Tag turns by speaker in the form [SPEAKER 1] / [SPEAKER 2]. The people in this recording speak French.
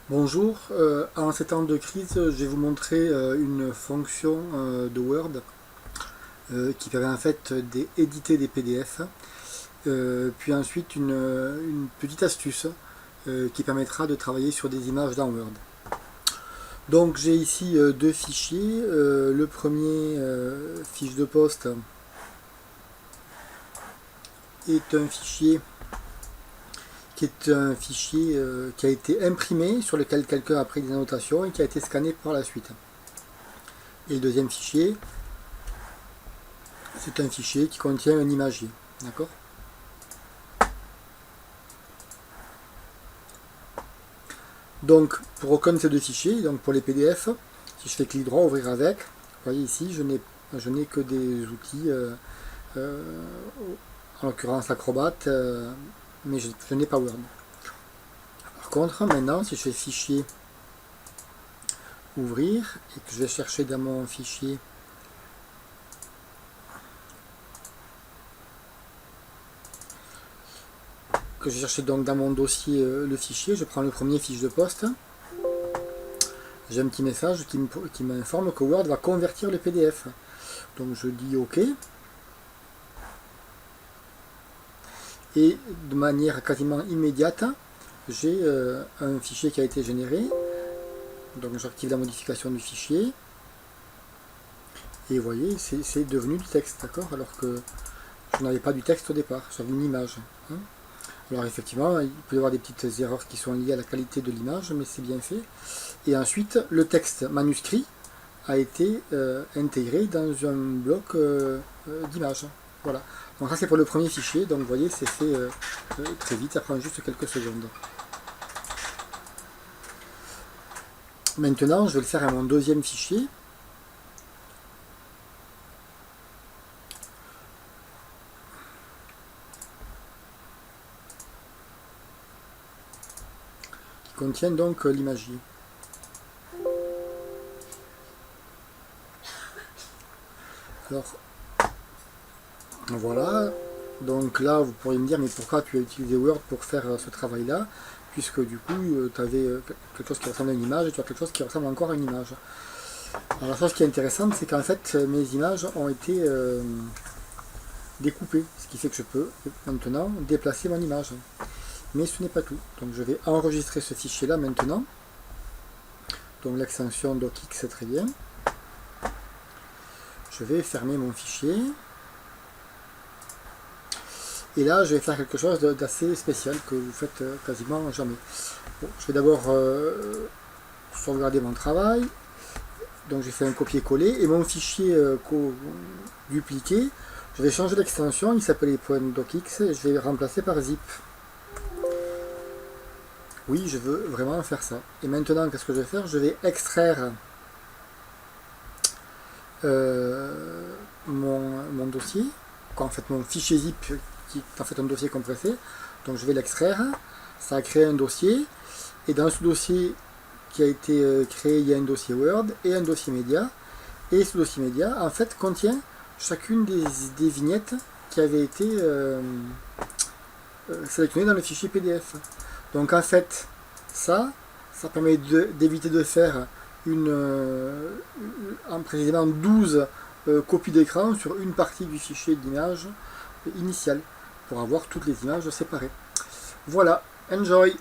[SPEAKER 1] Bonjour, en ces temps de crise, je vais vous montrer une fonction de Word qui permet en fait d'éditer des PDF, puis ensuite une petite astuce qui permettra de travailler sur des images dans Word. Donc j'ai ici deux fichiers. Le premier, fiche de poste, est un fichier qui a été imprimé, sur lequel quelqu'un a pris des annotations et qui a été scanné par la suite. Et le deuxième fichier, c'est un fichier qui contient un imagier. D'accord ? Donc, pour aucun de ces deux fichiers, donc pour les PDF, si je fais clic droit, ouvrir avec, vous voyez ici, je n'ai que des outils, euh, en l'occurrence Acrobat, mais je n'ai pas Word. Par contre, maintenant, si je fais fichier, ouvrir, et que je vais chercher dans mon fichier que je cherchais donc dans mon dossier le fichier, je prends le premier fiche de poste, j'ai un petit message qui m'informe que Word va convertir le PDF. Donc je dis OK, et de manière quasiment immédiate, j'ai un fichier qui a été généré. Donc j'active la modification du fichier, et vous voyez, c'est devenu du texte, d'accord, alors que je n'avais pas du texte au départ, j'avais une image. Hein. Alors effectivement, il peut y avoir des petites erreurs qui sont liées à la qualité de l'image, mais c'est bien fait. Et ensuite, le texte manuscrit a été intégré dans un bloc d'images. Voilà. Donc ça c'est pour le premier fichier, donc vous voyez, c'est fait très vite, ça prend juste quelques secondes. Maintenant, je vais le faire à mon deuxième fichier. Qui contient donc l'imagier. Alors, voilà. Donc là, vous pourriez me dire, mais pourquoi tu as utilisé Word pour faire ce travail-là, puisque du coup, tu avais quelque chose qui ressemble à une image, et tu as quelque chose qui ressemble encore à une image. Alors la chose qui est intéressante, c'est qu'en fait, mes images ont été découpées, ce qui fait que je peux maintenant déplacer mon image. Mais ce n'est pas tout. Donc je vais enregistrer ce fichier-là maintenant. Donc l'extension docx, c'est très bien. Je vais fermer mon fichier. Et là, je vais faire quelque chose d'assez spécial que vous faites quasiment jamais. Bon, je vais d'abord sauvegarder mon travail. Donc j'ai fait un copier-coller. Et mon fichier dupliqué, je vais changer l'extension. Il s'appelait .docx et je vais le remplacer par zip. Oui, je veux vraiment faire ça. Et maintenant, qu'est-ce que je vais faire? Je vais extraire mon dossier, en fait mon fichier zip qui est en fait un dossier compressé. Donc je vais l'extraire. Ça a créé un dossier. Et dans ce dossier qui a été créé, il y a un dossier Word et un dossier média. Et ce dossier média, en fait, contient chacune des vignettes qui avaient été sélectionnées dans le fichier PDF. Donc en fait, ça permet d'éviter de faire en précisément 12 copies d'écran sur une partie du fichier d'image initial, pour avoir toutes les images séparées. Voilà, enjoy!